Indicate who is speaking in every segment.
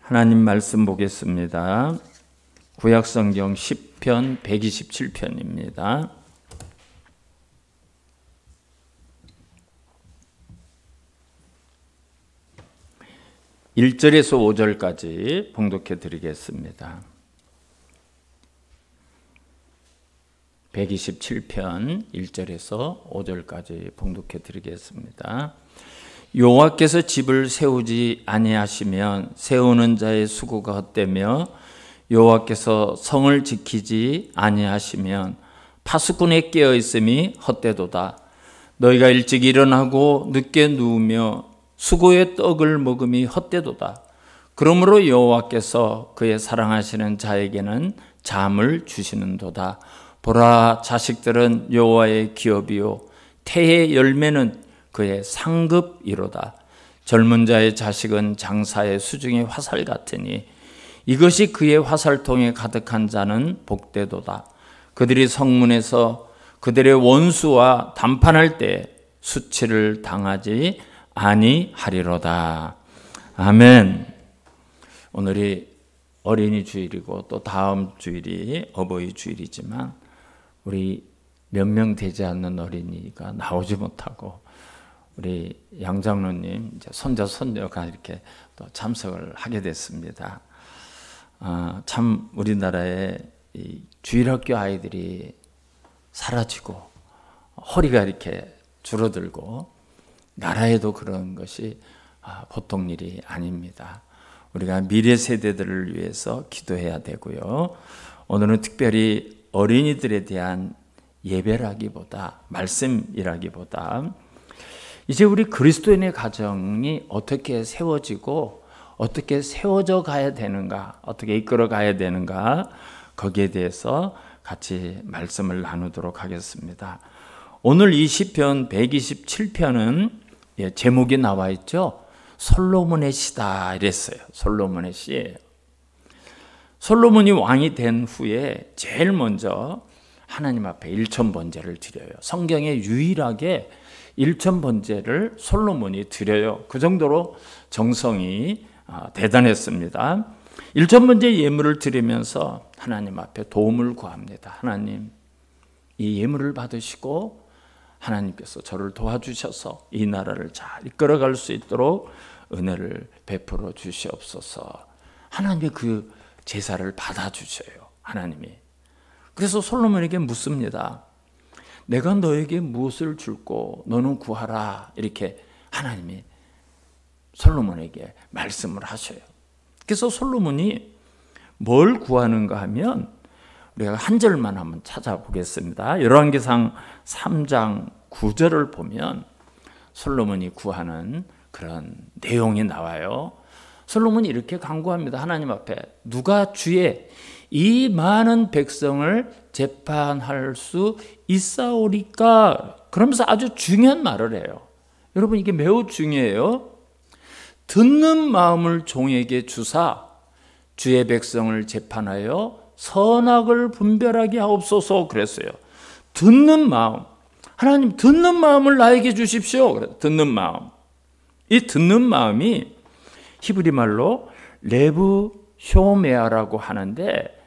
Speaker 1: 하나님 말씀 보겠습니다. 구약성경 10편 127편입니다. 1절에서 5절까지 봉독해 드리겠습니다. 127편 1절에서 5절까지 봉독해 드리겠습니다. 여호와께서 집을 세우지 아니하시면 세우는 자의 수고가 헛되며 여호와께서 성을 지키지 아니하시면 파수꾼의 깨어 있음이 헛되도다. 너희가 일찍 일어나고 늦게 누우며 수고의 떡을 먹음이 헛되도다. 그러므로 여호와께서 그의 사랑하시는 자에게는 잠을 주시는도다. 보라, 자식들은 여호와의 기업이요 태의 열매는 그의 상급이로다. 젊은 자의 자식은 장사의 수중의 화살 같으니 이것이 그의 화살통에 가득한 자는 복되도다. 그들이 성문에서 그들의 원수와 담판할 때 수치를 당하지 아니하리로다. 아멘. 오늘이 어린이 주일이고 또 다음 주일이 어버이 주일이지만 우리 몇 명 되지 않는 어린이가 나오지 못하고 우리 양장로님 이제 손자 손녀가 이렇게 또 참석을 하게 됐습니다. 참 우리나라의 이 주일학교 아이들이 사라지고 허리가 이렇게 줄어들고 나라에도 그런 것이 보통 일이 아닙니다. 우리가 미래 세대들을 위해서 기도해야 되고요. 오늘은 특별히 어린이들에 대한 예배라기보다 말씀이라기보다 이제 우리 그리스도인의 가정이 어떻게 세워지고 어떻게 세워져 가야 되는가, 어떻게 이끌어 가야 되는가, 거기에 대해서 같이 말씀을 나누도록 하겠습니다. 오늘 이 시편 127편은 제목이 나와 있죠. 솔로몬의 시다 이랬어요. 솔로몬의 시예요. 솔로몬이 왕이 된 후에 제일 먼저 하나님 앞에 일천번제를 드려요. 성경에 유일하게 일천번제를 솔로몬이 드려요. 그 정도로 정성이 대단했습니다. 일천번제 예물을 드리면서 하나님 앞에 도움을 구합니다. 하나님, 이 예물을 받으시고 하나님께서 저를 도와주셔서 이 나라를 잘 이끌어갈 수 있도록 은혜를 베풀어 주시옵소서. 하나님의 그 제사를 받아주셔요. 하나님이. 그래서 솔로몬에게 묻습니다. 내가 너에게 무엇을 줄고 너는 구하라. 이렇게 하나님이 솔로몬에게 말씀을 하셔요. 그래서 솔로몬이 뭘 구하는가 하면 우리가 한 절만 한번 찾아보겠습니다. 열왕기상 3장 9절을 보면 솔로몬이 구하는 그런 내용이 나와요. 솔로몬이 이렇게 간구합니다. 하나님 앞에 누가 주의 이 많은 백성을 재판할 수 있사오리까? 그러면서 아주 중요한 말을 해요. 여러분, 이게 매우 중요해요. 듣는 마음을 종에게 주사 주의 백성을 재판하여 선악을 분별하게 하옵소서 그랬어요. 듣는 마음. 하나님, 듣는 마음을 나에게 주십시오. 그래, 듣는 마음. 이 듣는 마음이 히브리 말로 레브 쇼메아라고 하는데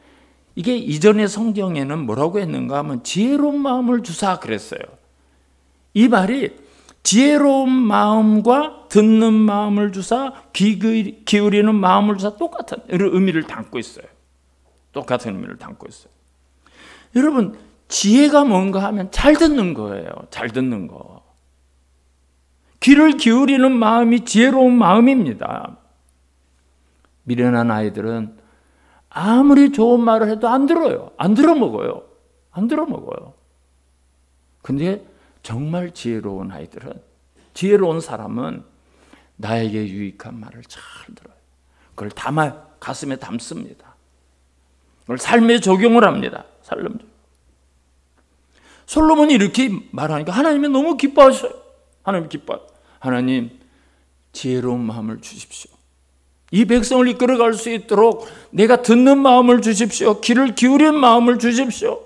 Speaker 1: 이게 이전의 성경에는 뭐라고 했는가 하면 지혜로운 마음을 주사 그랬어요. 이 말이 지혜로운 마음과 듣는 마음을 주사 귀 기울이는 마음을 주사 똑같은 의미를 담고 있어요. 똑같은 의미를 담고 있어요. 여러분, 지혜가 뭔가 하면 잘 듣는 거예요. 잘 듣는 거. 귀를 기울이는 마음이 지혜로운 마음입니다. 미련한 아이들은 아무리 좋은 말을 해도 안 들어요. 안 들어먹어요. 안 들어먹어요. 근데 정말 지혜로운 아이들은, 지혜로운 사람은 나에게 유익한 말을 잘 들어요. 그걸 가슴에 담습니다. 그걸 삶에 적용을 합니다. 솔로몬이 이렇게 말하니까 하나님이 너무 기뻐하셔요. 하나님 기뻐요. 하나님, 지혜로운 마음을 주십시오. 이 백성을 이끌어갈 수 있도록 내가 듣는 마음을 주십시오. 귀를 기울인 마음을 주십시오.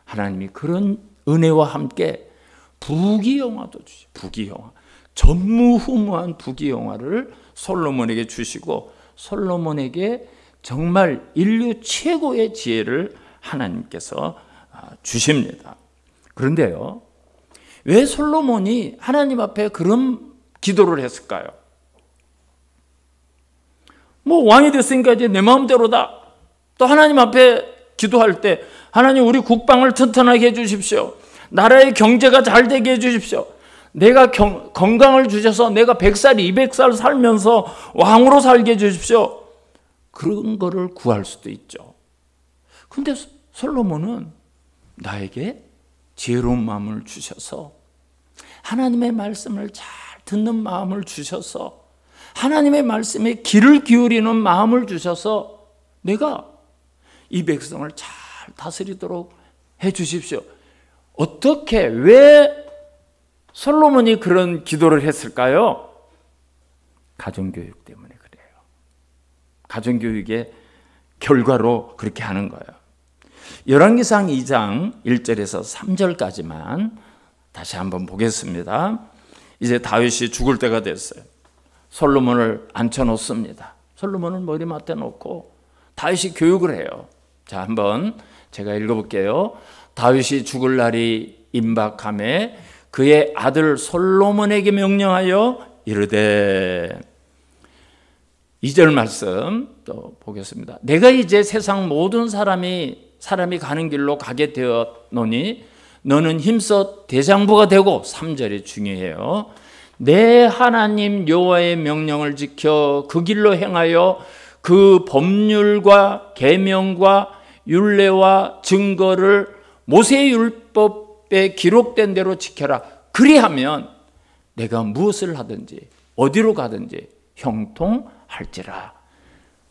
Speaker 1: 하나님이 그런 은혜와 함께 부귀영화도 주십시오. 부귀영화. 전무후무한 부귀영화를 솔로몬에게 주시고 솔로몬에게 정말 인류 최고의 지혜를 하나님께서 주십니다. 그런데요, 왜 솔로몬이 하나님 앞에 그런 기도를 했을까요? 뭐 왕이 됐으니까 이제 내 마음대로다. 또 하나님 앞에 기도할 때 하나님 우리 국방을 튼튼하게 해주십시오. 나라의 경제가 잘 되게 해주십시오. 내가 건강을 주셔서 내가 100살, 200살 살면서 왕으로 살게 해주십시오. 그런 거를 구할 수도 있죠. 근데 솔로몬은 나에게 지혜로운 마음을 주셔서 하나님의 말씀을 잘 듣는 마음을 주셔서 하나님의 말씀에 귀를 기울이는 마음을 주셔서 내가 이 백성을 잘 다스리도록 해 주십시오. 어떻게, 왜 솔로몬이 그런 기도를 했을까요? 가정교육 때문에 그래요. 가정교육의 결과로 그렇게 하는 거예요. 열왕기상 2장 1절에서 3절까지만 다시 한번 보겠습니다. 이제 다윗이 죽을 때가 됐어요. 솔로몬을 앉혀놓습니다. 솔로몬을 머리맡에 놓고 다윗이 교육을 해요. 자, 한번 제가 읽어볼게요. 다윗이 죽을 날이 임박하매 그의 아들 솔로몬에게 명령하여 이르되, 2절 말씀 또 보겠습니다. 내가 이제 세상 모든 사람이 가는 길로 가게 되었노니 너는 힘써 대장부가 되고, 3절이 중요해요. 내 하나님 여호와의 명령을 지켜 그 길로 행하여 그 법률과 계명과 율례와 증거를 모세의 율법에 기록된 대로 지켜라. 그리하면 내가 무엇을 하든지 어디로 가든지 형통할지라.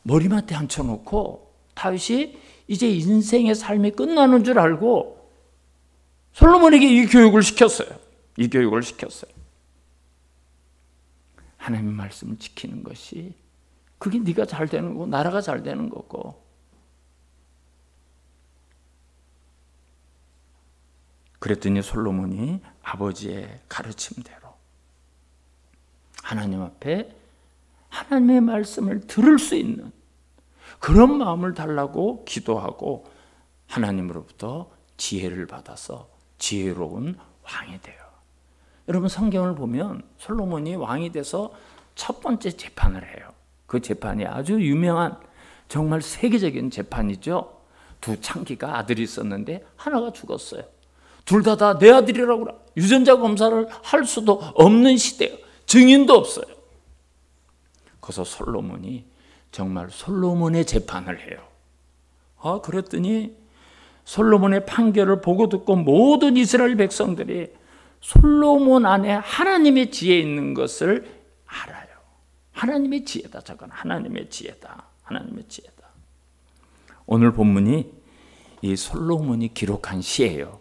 Speaker 1: 머리맡에 앉혀놓고 다윗이 이제 인생의 삶이 끝나는 줄 알고 솔로몬에게 이 교육을 시켰어요. 이 교육을 시켰어요. 하나님의 말씀을 지키는 것이, 그게 네가 잘 되는 거고 나라가 잘 되는 거고. 그랬더니 솔로몬이 아버지의 가르침대로 하나님 앞에 하나님의 말씀을 들을 수 있는 그런 마음을 달라고 기도하고 하나님으로부터 지혜를 받아서 지혜로운 왕이 돼요. 여러분, 성경을 보면 솔로몬이 왕이 돼서 첫 번째 재판을 해요. 그 재판이 아주 유명한 정말 세계적인 재판이죠. 두 창기가 아들이 있었는데 하나가 죽었어요. 둘 다 내 아들이라고 그래. 유전자 검사를 할 수도 없는 시대예요. 증인도 없어요. 그래서 솔로몬이 정말 솔로몬의 재판을 해요. 그랬더니 솔로몬의 판결을 보고 듣고 모든 이스라엘 백성들이 솔로몬 안에 하나님의 지혜 있는 것을 알아요. 하나님의 지혜다. 저건 하나님의 지혜다. 하나님의 지혜다. 오늘 본문이 이 솔로몬이 기록한 시예요.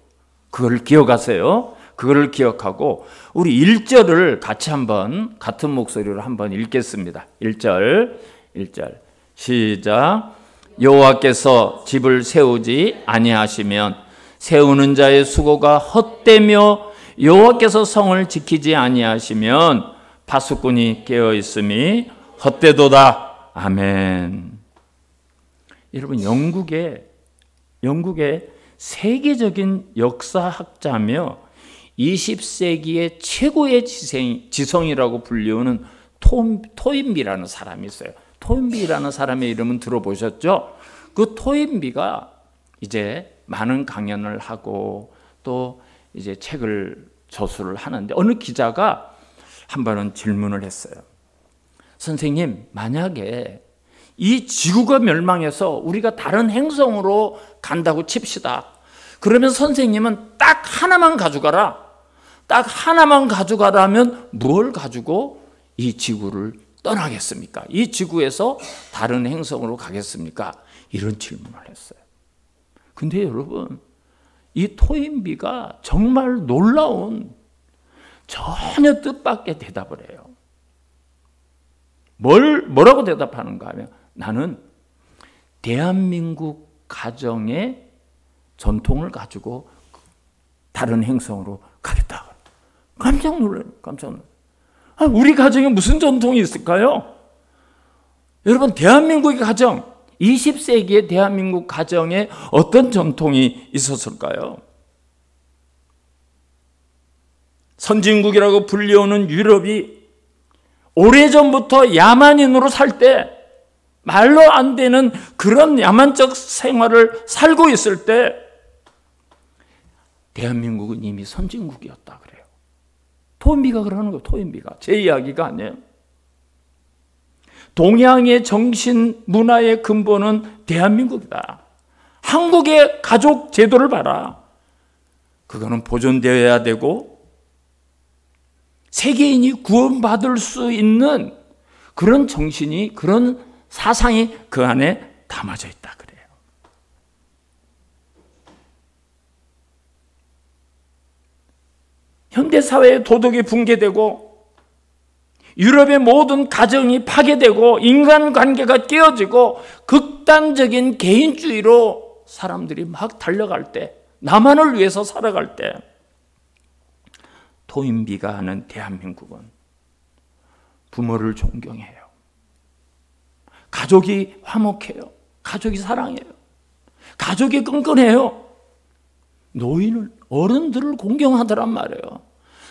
Speaker 1: 그걸 기억하세요. 그걸 기억하고 우리 1절을 같이 한번 같은 목소리로 한번 읽겠습니다. 1절 시작. 여호와께서 집을 세우지 아니하시면 세우는 자의 수고가 헛되며 여호와께서 성을 지키지 아니하시면 파수꾼이 깨어 있음이 헛되도다. 아멘. 여러분, 영국의 세계적인 역사학자며 20세기의 최고의 지성이라고 불리우는 토인비라는 사람이 있어요. 토인비라는 사람의 이름은 들어보셨죠? 그 토인비가 이제 많은 강연을 하고 또 이제 책을 저술을 하는데 어느 기자가 한 번은 질문을 했어요. 선생님, 만약에 이 지구가 멸망해서 우리가 다른 행성으로 간다고 칩시다. 그러면 선생님은 딱 하나만 가져가라. 딱 하나만 가져가라면 뭘 가지고 이 지구를 떠나겠습니까? 이 지구에서 다른 행성으로 가겠습니까? 이런 질문을 했어요. 근데 여러분, 이 토인비가 정말 놀라운 전혀 뜻밖의 대답을 해요. 뭐라고 대답하는가 하면, 나는 대한민국 가정의 전통을 가지고 다른 행성으로 가겠다. 깜짝 놀라요. 우리 가정에 무슨 전통이 있을까요? 여러분, 대한민국의 가정, 20세기의 대한민국 가정에 어떤 전통이 있었을까요? 선진국이라고 불리우는 유럽이 오래전부터 야만인으로 살 때, 말로 안 되는 그런 야만적 생활을 살고 있을 때 대한민국은 이미 선진국이었다 그래요. 토인비가 그러는 거예요. 토인비가. 제 이야기가 아니에요. 동양의 정신 문화의 근본은 대한민국이다. 한국의 가족 제도를 봐라. 그거는 보존되어야 되고 세계인이 구원받을 수 있는 그런 정신이, 그런 사상이 그 안에 담아져 있다 그래요. 현대사회의 도덕이 붕괴되고 유럽의 모든 가정이 파괴되고 인간관계가 깨어지고 극단적인 개인주의로 사람들이 막 달려갈 때, 나만을 위해서 살아갈 때, 토인비가 하는 대한민국은 부모를 존경해요. 가족이 화목해요. 가족이 사랑해요. 가족이 끈끈해요. 노인을, 어른들을 공경하더란 말이에요.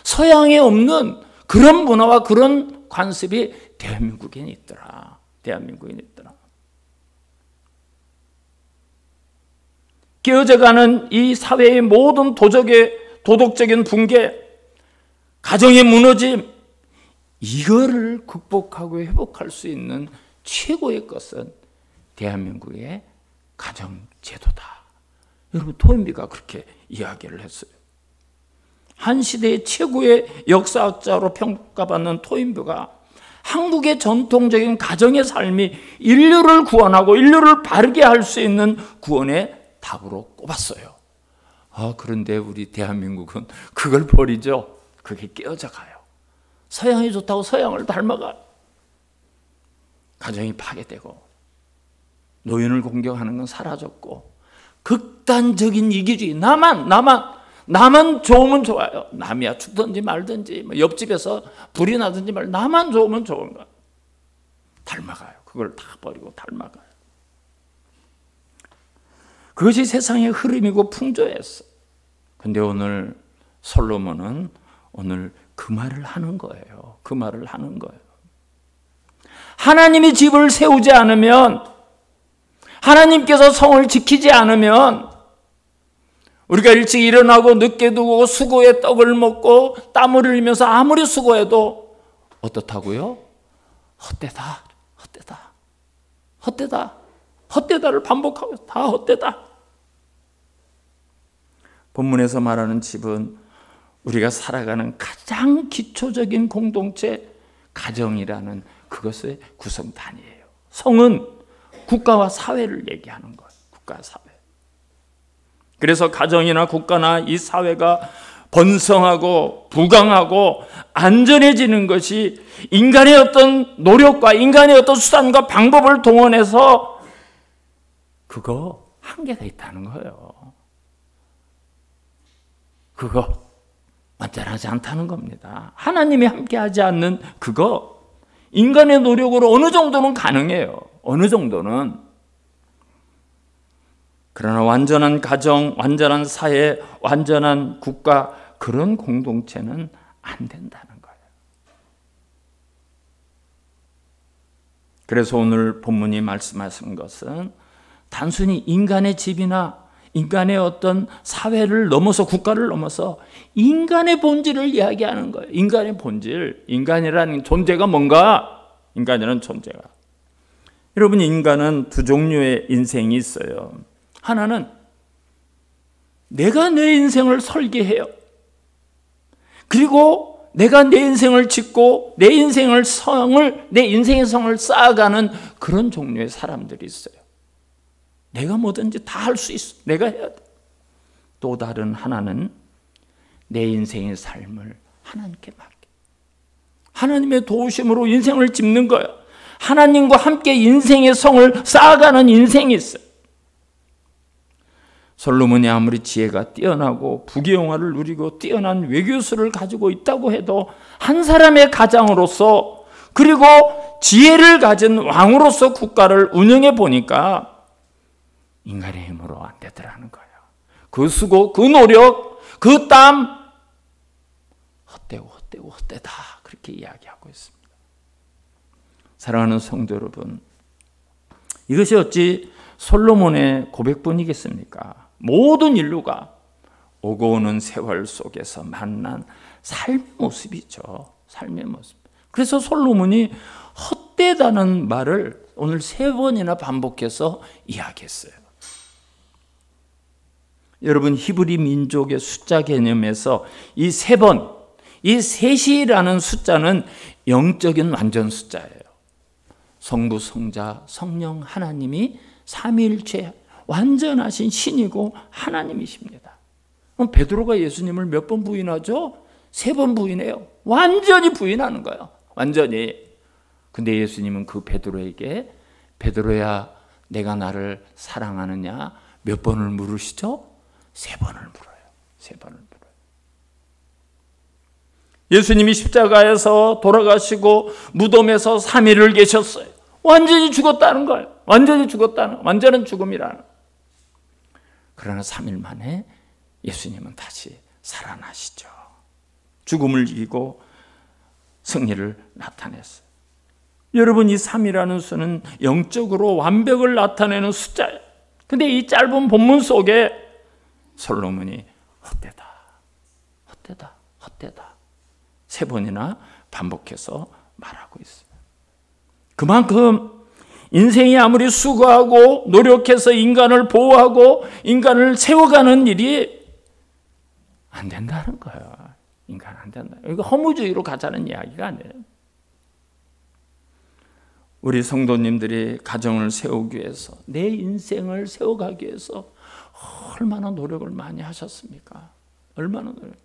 Speaker 1: 서양에 없는 그런 문화와 그런 관습이 대한민국에 있더라. 대한민국에 있더라. 깨어져가는 이 사회의 모든 도덕적인 붕괴, 가정의 무너짐, 이거를 극복하고 회복할 수 있는 최고의 것은 대한민국의 가정제도다. 여러분, 토인비가 그렇게 이야기를 했어요. 한 시대의 최고의 역사학자로 평가받는 토인비가 한국의 전통적인 가정의 삶이 인류를 구원하고 인류를 바르게 할 수 있는 구원의 답으로 꼽았어요. 그런데 우리 대한민국은 그걸 버리죠. 그게 깨어져 가요. 서양이 좋다고 서양을 닮아가요. 가정이 파괴되고 노인을 공경하는 건 사라졌고 극단적인 이기주의, 나만 좋으면 좋아요. 남이야 죽든지 말든지, 옆집에서 불이 나든지 말, 나만 좋으면 좋은 거야. 닮아가요. 그걸 다 버리고 닮아가요. 그것이 세상의 흐름이고 풍조였어. 근데 오늘 솔로몬은 오늘 그 말을 하는 거예요. 그 말을 하는 거예요. 하나님이 집을 세우지 않으면, 하나님께서 성을 지키지 않으면 우리가 일찍 일어나고 늦게 두고 수고의 떡을 먹고 땀을 흘리면서 아무리 수고해도 어떻다고요? 헛되다를 반복하고 다 헛되다. 본문에서 말하는 집은 우리가 살아가는 가장 기초적인 공동체, 가정이라는 그것의 구성단이에요. 성은 국가와 사회를 얘기하는 거예요. 국가와 사회. 그래서 가정이나 국가나 이 사회가 번성하고 부강하고 안전해지는 것이 인간의 어떤 노력과 인간의 어떤 수단과 방법을 동원해서 그거 한계가 있다는 거예요. 그거 완전하지 않다는 겁니다. 하나님이 함께하지 않는 그거, 인간의 노력으로 어느 정도는 가능해요. 어느 정도는. 그러나 완전한 가정, 완전한 사회, 완전한 국가, 그런 공동체는 안 된다는 거예요. 그래서 오늘 본문이 말씀하신 것은 단순히 인간의 집이나 인간의 어떤 사회를 넘어서, 국가를 넘어서 인간의 본질을 이야기하는 거예요. 인간의 본질, 인간이라는 존재가 뭔가? 인간이라는 존재가, 여러분, 인간은 두 종류의 인생이 있어요. 하나는 내가 내 인생을 설계해요. 그리고 내가 내 인생을 짓고 내 인생의 성을 쌓아가는 그런 종류의 사람들이 있어요. 내가 뭐든지 다 할 수 있어. 내가 해야 돼. 또 다른 하나는 내 인생의 삶을 하나님께 맡겨. 하나님의 도우심으로 인생을 짓는 거예요. 하나님과 함께 인생의 성을 쌓아가는 인생이 있어요. 솔로몬이 아무리 지혜가 뛰어나고 부귀영화를 누리고 뛰어난 외교술을 가지고 있다고 해도 한 사람의 가장으로서 그리고 지혜를 가진 왕으로서 국가를 운영해 보니까 인간의 힘으로 안 되더라는 거예요. 그 수고, 그 노력, 그 땀 헛되다 그렇게 이야기하고 있습니다. 사랑하는 성도 여러분, 이것이 어찌 솔로몬의 고백뿐이겠습니까? 모든 인류가 오고 오는 세월 속에서 만난 삶의 모습이죠. 삶의 모습. 그래서 솔로몬이 헛되다는 말을 오늘 3번이나 반복해서 이야기했어요. 여러분, 히브리 민족의 숫자 개념에서 이 3번, 이 3이라는 숫자는 영적인 완전 숫자예요. 성부, 성자, 성령 하나님이 삼위일체 완전하신 신이고 하나님이십니다. 그럼 베드로가 예수님을 몇 번 부인하죠? 3번 부인해요. 완전히 부인하는 거예요. 완전히. 근데 예수님은 그 베드로에게 베드로야 내가 나를 사랑하느냐 몇 번을 물으시죠? 3번을 물어요. 3번을 물어요. 예수님이 십자가에서 돌아가시고 무덤에서 3일을 계셨어요. 완전히 죽었다는 거예요. 완전히 죽었다는, 완전한 죽음이라는. 그러나 3일 만에 예수님은 다시 살아나시죠. 죽음을 이기고 승리를 나타냈어요. 여러분, 이 3이라는 수는 영적으로 완벽을 나타내는 숫자예요. 근데 이 짧은 본문 속에 솔로몬이 헛되다 3번이나 반복해서 말하고 있어요. 그만큼 인생이 아무리 수고하고 노력해서 인간을 보호하고 인간을 세워가는 일이 안 된다는 거예요. 인간 안 된다. 이거 허무주의로 가자는 이야기가 아니에요. 우리 성도님들이 가정을 세우기 위해서, 내 인생을 세워가기 위해서 얼마나 노력을 많이 하셨습니까? 얼마나 노력.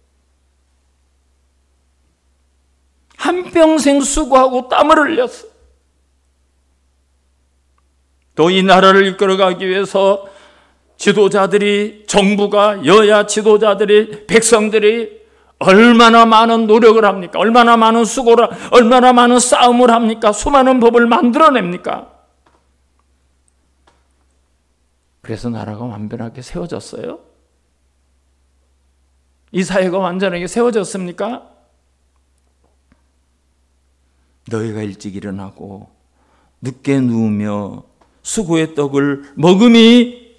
Speaker 1: 한평생 수고하고 땀을 흘렸어요. 또 이 나라를 이끌어가기 위해서 지도자들이, 정부가, 여야 지도자들이, 백성들이 얼마나 많은 노력을 합니까? 얼마나 많은 수고를, 얼마나 많은 싸움을 합니까? 수많은 법을 만들어냅니까? 그래서 나라가 완벽하게 세워졌어요? 이 사회가 완전하게 세워졌습니까? 너희가 일찍 일어나고 늦게 누우며 수고의 떡을 먹음이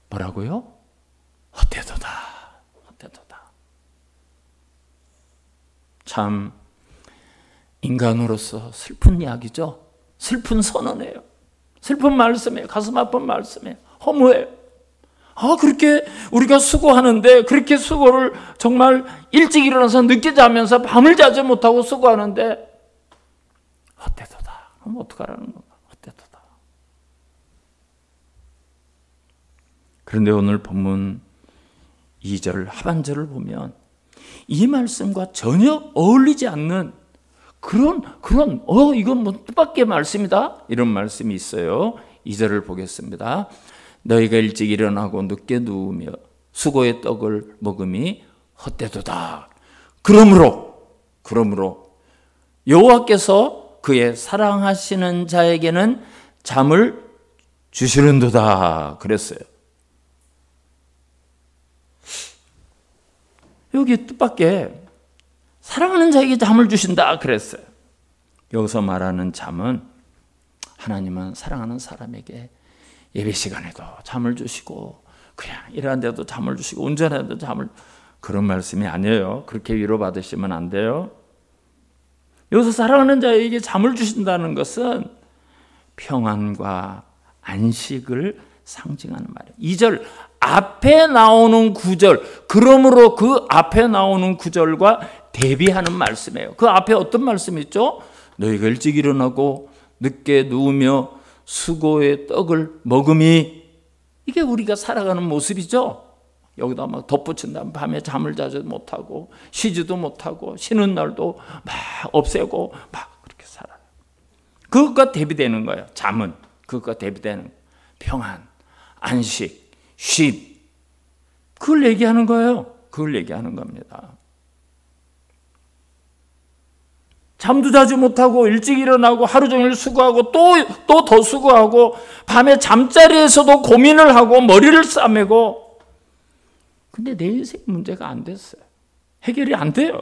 Speaker 1: 뭐라고요? 헛되도다. 헛되도다. 참 인간으로서 슬픈 이야기죠. 슬픈 선언이에요. 슬픈 말씀이에요. 가슴 아픈 말씀이에요. 허무해요. 그렇게 우리가 수고하는데, 그렇게 수고를 정말 일찍 일어나서 늦게 자면서 밤을 자지 못하고 수고하는데 헛되도다. 그럼 어떡하라는 건가? 헛되도다. 그런데 오늘 본문 2절 하반절을 보면 이 말씀과 전혀 어울리지 않는 그런 이건 뭐 뜻밖의 말씀이다 이런 말씀이 있어요. 2절을 보겠습니다. 너희가 일찍 일어나고 늦게 누우며 수고의 떡을 먹음이 헛되도다. 그러므로 여호와께서 그의 사랑하시는 자에게는 잠을 주시는도다 그랬어요. 여기 뜻밖의 사랑하는 자에게 잠을 주신다 그랬어요. 여기서 말하는 잠은 하나님은 사랑하는 사람에게 예배 시간에도 잠을 주시고 그냥 일하는데도 잠을 주시고 운전하는데도 잠을, 그런 말씀이 아니에요. 그렇게 위로받으시면 안 돼요. 여기서 사랑하는 자에게 잠을 주신다는 것은 평안과 안식을 상징하는 말이에요. 2절 앞에 나오는 9절, 그러므로 그 앞에 나오는 9절과 대비하는 말씀이에요. 그 앞에 어떤 말씀이 있죠? 너희가 일찍 일어나고 늦게 누우며 수고의 떡을 먹음이, 이게 우리가 살아가는 모습이죠. 여기다 막 덧붙인다면 밤에 잠을 자지 못하고 쉬지도 못하고 쉬는 날도 막 없애고 막 그렇게 살아요. 그것과 대비되는 거예요. 잠은 그것과 대비되는 평안, 안식, 쉼, 그걸 얘기하는 거예요. 그걸 얘기하는 겁니다. 잠도 자지 못하고 일찍 일어나고 하루 종일 수고하고 또 더 수고하고 밤에 잠자리에서도 고민을 하고 머리를 싸매고, 근데 내 인생 문제가 안 됐어요. 해결이 안 돼요.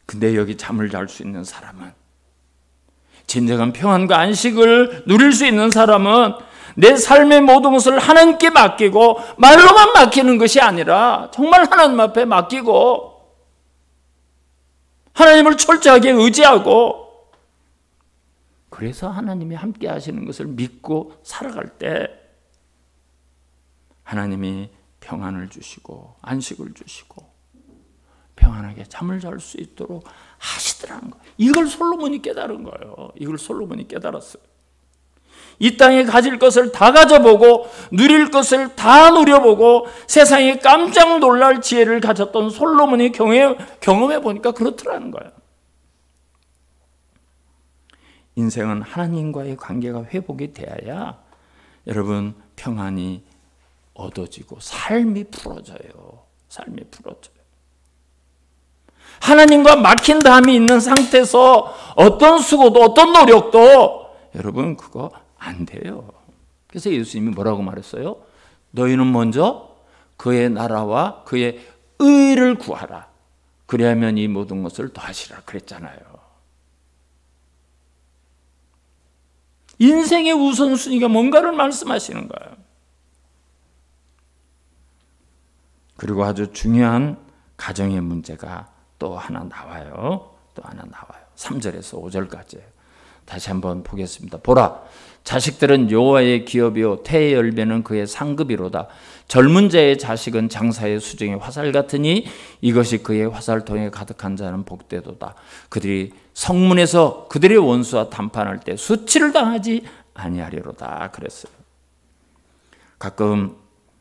Speaker 1: 근데 여기 잠을 잘 수 있는 사람은, 진정한 평안과 안식을 누릴 수 있는 사람은 내 삶의 모든 것을 하나님께 맡기고, 말로만 맡기는 것이 아니라 정말 하나님 앞에 맡기고 하나님을 철저하게 의지하고, 그래서 하나님이 함께 하시는 것을 믿고 살아갈 때 하나님이 평안을 주시고 안식을 주시고 평안하게 잠을 잘 수 있도록 하시더라는 거예요. 이걸 솔로몬이 깨달은 거예요. 이걸 솔로몬이 깨달았어요. 이 땅에 가질 것을 다 가져보고 누릴 것을 다 누려보고 세상에 깜짝 놀랄 지혜를 가졌던 솔로몬이 경험해 보니까 그렇더라는 거예요. 인생은 하나님과의 관계가 회복이 돼야 여러분 평안이 얻어지고 삶이 풀어져요. 삶이 풀어져요. 하나님과 막힌 담이 있는 상태에서 어떤 수고도 어떤 노력도 여러분 그거 안 돼요. 그래서 예수님이 뭐라고 말했어요? 너희는 먼저 그의 나라와 그의 의를 구하라. 그리하면 이 모든 것을 더하시라 그랬잖아요. 인생의 우선순위가 뭔가를 말씀하시는 거예요. 그리고 아주 중요한 가정의 문제가 또 하나 나와요. 또 하나 나와요. 3절에서 5절까지 다시 한번 보겠습니다. 보라, 자식들은 여호와의 기업이요 태의 열매는 그의 상급이로다. 젊은 자의 자식은 장사의 수정의 화살 같으니 이것이 그의 화살통에 가득한 자는 복되도다. 그들이 성문에서 그들의 원수와談판할 때 수치를 당하지 아니하리로다 그랬어요. 가끔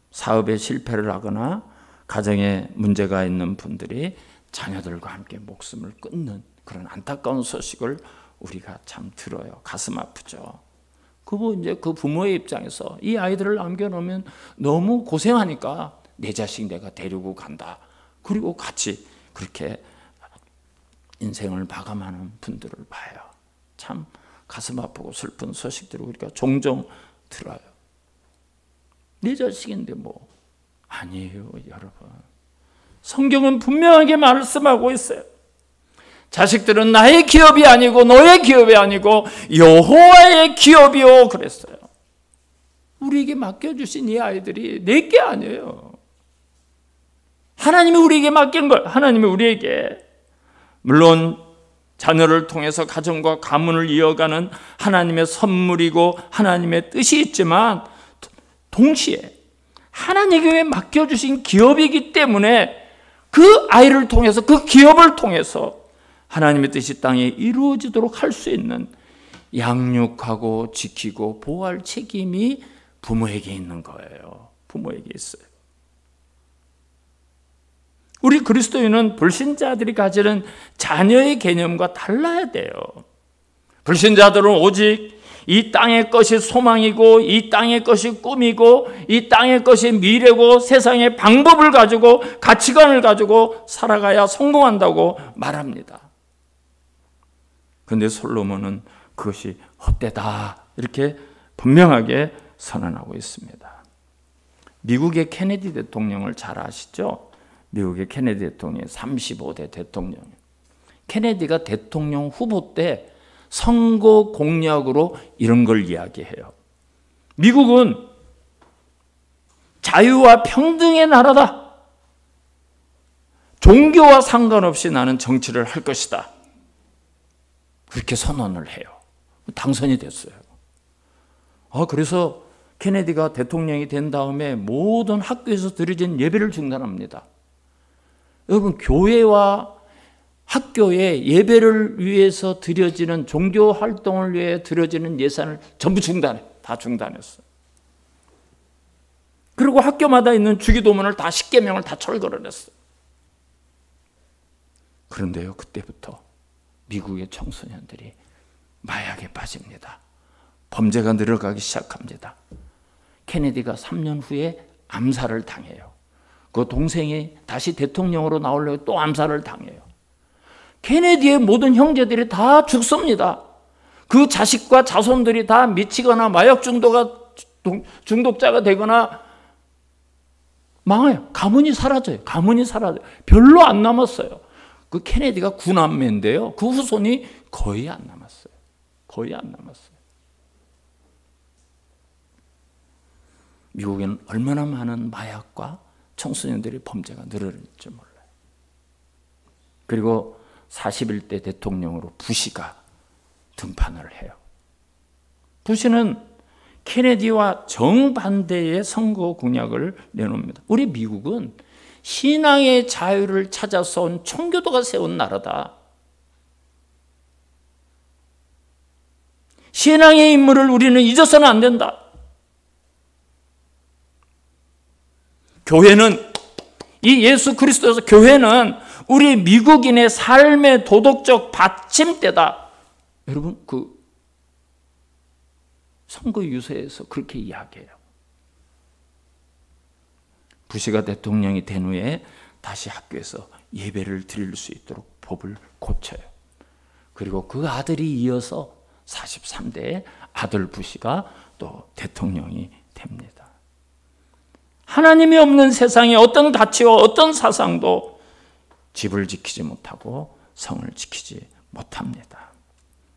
Speaker 1: 사업에 실패를 하거나 가정에 문제가 있는 분들이 자녀들과 함께 목숨을 끊는 그런 안타까운 소식을 우리가 참 들어요. 가슴 아프죠. 이제 그 부모의 입장에서 이 아이들을 남겨놓으면 너무 고생하니까 내 자식 내가 데리고 간다. 그리고 같이 그렇게 인생을 마감하는 분들을 봐요. 참 가슴 아프고 슬픈 소식들을 우리가 종종 들어요. 내 자식인데 뭐. 아니에요, 여러분. 성경은 분명하게 말씀하고 있어요. 자식들은 나의 기업이 아니고 너의 기업이 아니고 여호와의 기업이요 그랬어요. 우리에게 맡겨주신 이 아이들이 내 게 아니에요. 하나님이 우리에게 맡긴 걸, 하나님이 우리에게, 물론 자녀를 통해서 가정과 가문을 이어가는 하나님의 선물이고 하나님의 뜻이 있지만 동시에 하나님에게 맡겨주신 기업이기 때문에 그 아이를 통해서, 그 기업을 통해서 하나님의 뜻이 땅에 이루어지도록 할 수 있는 양육하고 지키고 보호할 책임이 부모에게 있는 거예요. 부모에게 있어요. 우리 그리스도인은 불신자들이 가지는 자녀의 개념과 달라야 돼요. 불신자들은 오직 이 땅의 것이 소망이고 이 땅의 것이 꿈이고 이 땅의 것이 미래고 세상의 방법을 가지고 가치관을 가지고 살아가야 성공한다고 말합니다. 그런데 솔로몬은 그것이 헛되다 이렇게 분명하게 선언하고 있습니다. 미국의 케네디 대통령을 잘 아시죠? 미국의 케네디 대통령이 35대 대통령. 케네디가 대통령 후보 때 선거 공약으로 이런 걸 이야기해요. 미국은 자유와 평등의 나라다. 종교와 상관없이 나는 정치를 할 것이다. 그렇게 선언을 해요. 당선이 됐어요. 그래서 케네디가 대통령이 된 다음에 모든 학교에서 드려진 예배를 중단합니다. 여러분, 교회와 학교에 예배를 위해서 드려지는 종교 활동을 위해 드려지는 예산을 전부 다 중단했어요. 그리고 학교마다 있는 주기도문을 다 10계명을 다 철거를 했어요. 그런데요, 그때부터 미국의 청소년들이 마약에 빠집니다. 범죄가 늘어가기 시작합니다. 케네디가 3년 후에 암살을 당해요. 그 동생이 다시 대통령으로 나오려고 또 암살을 당해요. 케네디의 모든 형제들이 다 죽습니다. 그 자식과 자손들이 다 미치거나 마약 중독자가 되거나 망해요. 가문이 사라져요. 가문이 사라져요. 별로 안 남았어요. 그 케네디가 9남매인데요. 그 후손이 거의 안 남았어요. 거의 안 남았어요. 미국에는 얼마나 많은 마약과 청소년들의 범죄가 늘어날지 몰라요. 그리고 41대 대통령으로 부시가 등판을 해요. 부시는 케네디와 정반대의 선거 공약을 내놓습니다. 우리 미국은 신앙의 자유를 찾아서 온 청교도가 세운 나라다. 신앙의 임무를 우리는 잊어서는 안 된다. 교회는, 이 예수 그리스도에서 교회는 우리 미국인의 삶의 도덕적 받침대다. 여러분, 그 선거 유세에서 그렇게 이야기해요. 부시가 대통령이 된 후에 다시 학교에서 예배를 드릴 수 있도록 법을 고쳐요. 그리고 그 아들이 이어서 43대 아들 부시가 또 대통령이 됩니다. 하나님이 없는 세상에 어떤 가치와 어떤 사상도 집을 지키지 못하고 성을 지키지 못합니다.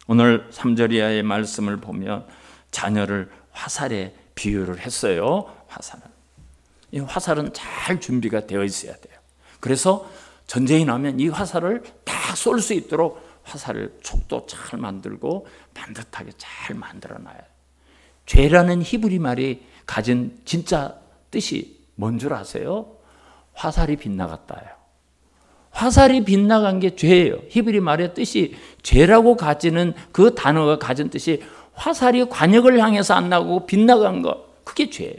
Speaker 1: 오늘 3절 이하의 말씀을 보면 자녀를 화살에 비유를 했어요. 이 화살은 잘 준비가 되어 있어야 돼요. 그래서 전쟁이 나면 이 화살을 다 쏠 수 있도록 화살을 촉도 잘 만들고 반듯하게 잘 만들어놔요. 죄라는 히브리 말이 가진 진짜 뜻이 뭔 줄 아세요? 화살이 빗나갔다예요. 화살이 빗나간 게 죄예요. 히브리 말의 뜻이 죄라고 가지는 그 단어가 가진 뜻이 화살이 관역을 향해서 안 나고 빗나간 거, 그게 죄예요.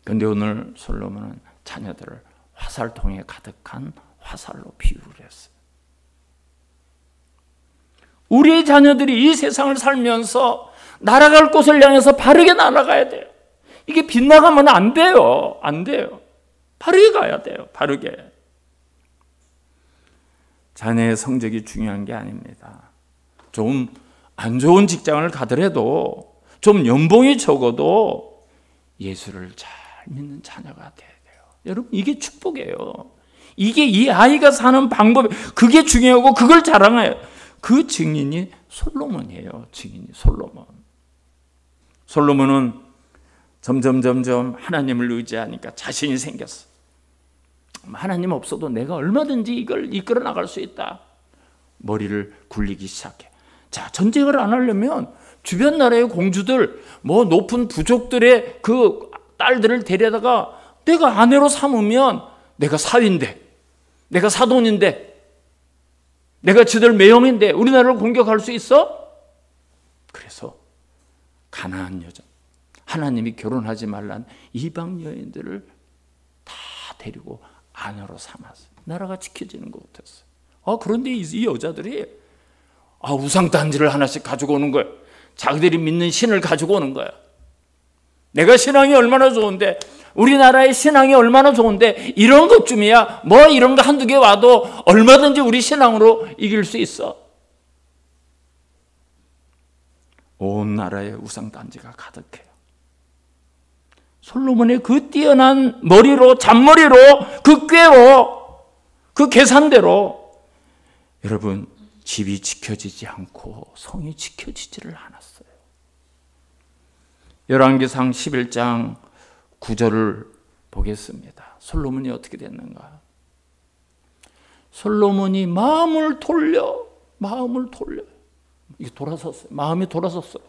Speaker 1: 그런데 오늘 솔로몬은 자녀들을 화살통에 가득한 화살로 비유를 했어요. 우리의 자녀들이 이 세상을 살면서 날아갈 곳을 향해서 바르게 날아가야 돼요. 이게 빗나가면 안 돼요. 안 돼요. 바르게 가야 돼요. 바르게. 자녀의 성적이 중요한 게 아닙니다. 좀 안 좋은 직장을 가더라도, 좀 연봉이 적어도 예수를 잘 믿는 자녀가 돼야 돼요. 여러분, 이게 축복이에요. 이게 이 아이가 사는 방법, 그게 중요하고 그걸 자랑해요. 그 증인이 솔로몬이에요. 증인이 솔로몬. 솔로몬은 점점 하나님을 의지하니까 자신이 생겼어. 하나님 없어도 내가 얼마든지 이걸 이끌어 나갈 수 있다. 머리를 굴리기 시작해. 자, 전쟁을 안 하려면 주변 나라의 공주들, 뭐 높은 부족들의 그 딸들을 데려다가 내가 아내로 삼으면 내가 사위인데, 내가 사돈인데, 내가 지들 매형인데 우리나라를 공격할 수 있어? 그래서 가나안 여자, 하나님이 결혼하지 말란 이방 여인들을 다 데리고 아내로 삼았어요. 나라가 지켜지는 것 같았어요. 그런데 이 여자들이 우상단지를 하나씩 가지고 오는 거예요. 자기들이 믿는 신을 가지고 오는 거예요. 내가 신앙이 얼마나 좋은데, 우리나라의 신앙이 얼마나 좋은데, 이런 것쯤이야 뭐 이런 거 한두 개 와도 얼마든지 우리 신앙으로 이길 수 있어. 온 나라에 우상단지가 가득해요. 솔로몬의 그 뛰어난 머리로, 잔머리로, 그 꾀로, 그 계산대로 여러분, 집이 지켜지지 않고 성이 지켜지지를 않았어요. 열왕기상 11장 9절을 보겠습니다. 솔로몬이 어떻게 됐는가? 솔로몬이 마음을 돌려 이게 돌아섰어요. 마음이 돌아섰어요.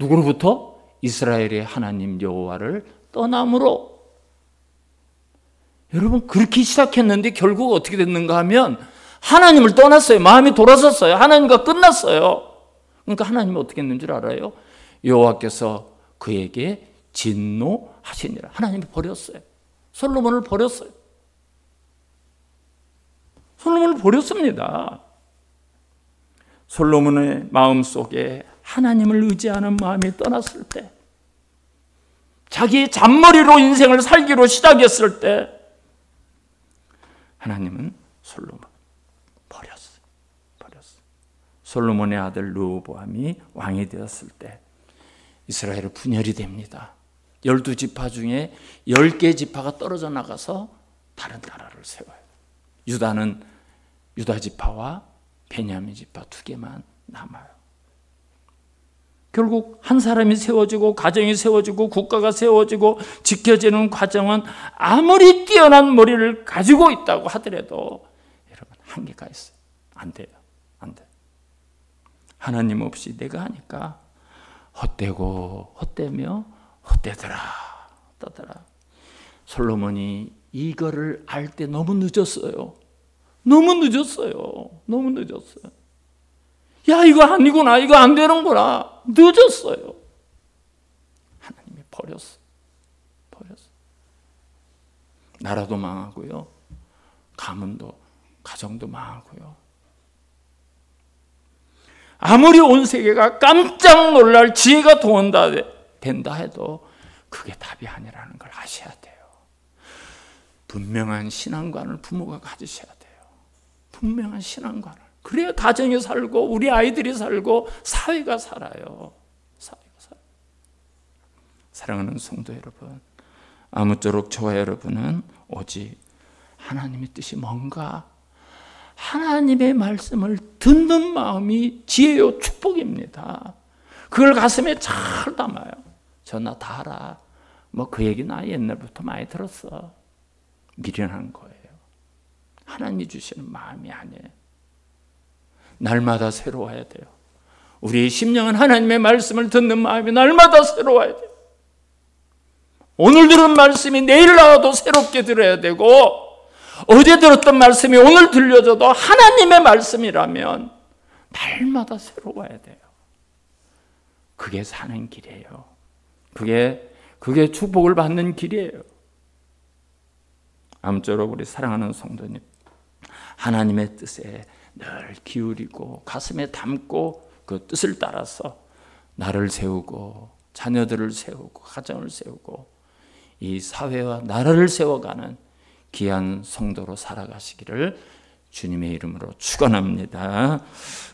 Speaker 1: 누구로부터? 이스라엘의 하나님 여호와를 떠남으로. 여러분, 그렇게 시작했는데 결국 어떻게 됐는가 하면 하나님을 떠났어요. 마음이 돌아섰어요. 하나님과 끝났어요. 그러니까 하나님이 어떻게 했는 줄 알아요? 여호와께서 그에게 진노하시니라. 하나님이 버렸어요. 솔로몬을 버렸어요. 솔로몬을 버렸습니다. 솔로몬의 마음속에 하나님을 의지하는 마음이 떠났을 때, 자기의 잔머리로 인생을 살기로 시작했을 때 하나님은 솔로몬 버렸어요. 솔로몬의 아들 르호보암이 왕이 되었을 때 이스라엘은 분열이 됩니다. 12지파 중에 10개 지파가 떨어져 나가서 다른 나라를 세워요. 유다는 유다 지파와 베냐민 지파 2개만 남아요. 결국 한 사람이 세워지고 가정이 세워지고 국가가 세워지고 지켜지는 과정은 아무리 뛰어난 머리를 가지고 있다고 하더라도 여러분 한계가 있어요. 안 돼요. 하나님 없이 내가 하니까 헛되고 헛되며 헛되더라 떠더라. 솔로몬이 이거를 알 때 너무 늦었어요. 야, 이거 아니구나, 이거 안 되는구나. 늦었어요. 하나님이 버렸어. 나라도 망하고요, 가문도 가정도 망하고요. 아무리 온 세계가 깜짝 놀랄 지혜가 된다 해도 그게 답이 아니라는 걸 아셔야 돼요. 분명한 신앙관을 부모가 가지셔야 돼요. 분명한 신앙관을. 그래야 가정이 살고 우리 아이들이 살고 사회가 살아요. 사랑하는 성도 여러분, 아무쪼록 저와 여러분은 오직 하나님의 뜻이 뭔가, 하나님의 말씀을 듣는 마음이 지혜요 축복입니다. 그걸 가슴에 잘 담아요. 전나 다 알아. 뭐 그 얘기 나 옛날부터 많이 들었어. 미련한 거예요. 하나님이 주시는 마음이 아니에요. 날마다 새로워야 돼요. 우리의 심령은 하나님의 말씀을 듣는 마음이 날마다 새로워야 돼요. 오늘 들은 말씀이 내일 나와도 새롭게 들어야 되고, 어제 들었던 말씀이 오늘 들려줘도 하나님의 말씀이라면 날마다 새로워야 돼요. 그게 사는 길이에요. 그게 축복을 받는 길이에요. 아무쪼록 우리 사랑하는 성도님, 하나님의 뜻에 늘 기울이고 가슴에 담고 그 뜻을 따라서 나를 세우고 자녀들을 세우고 가정을 세우고 이 사회와 나라를 세워가는 귀한 성도로 살아가시기를 주님의 이름으로 축원합니다.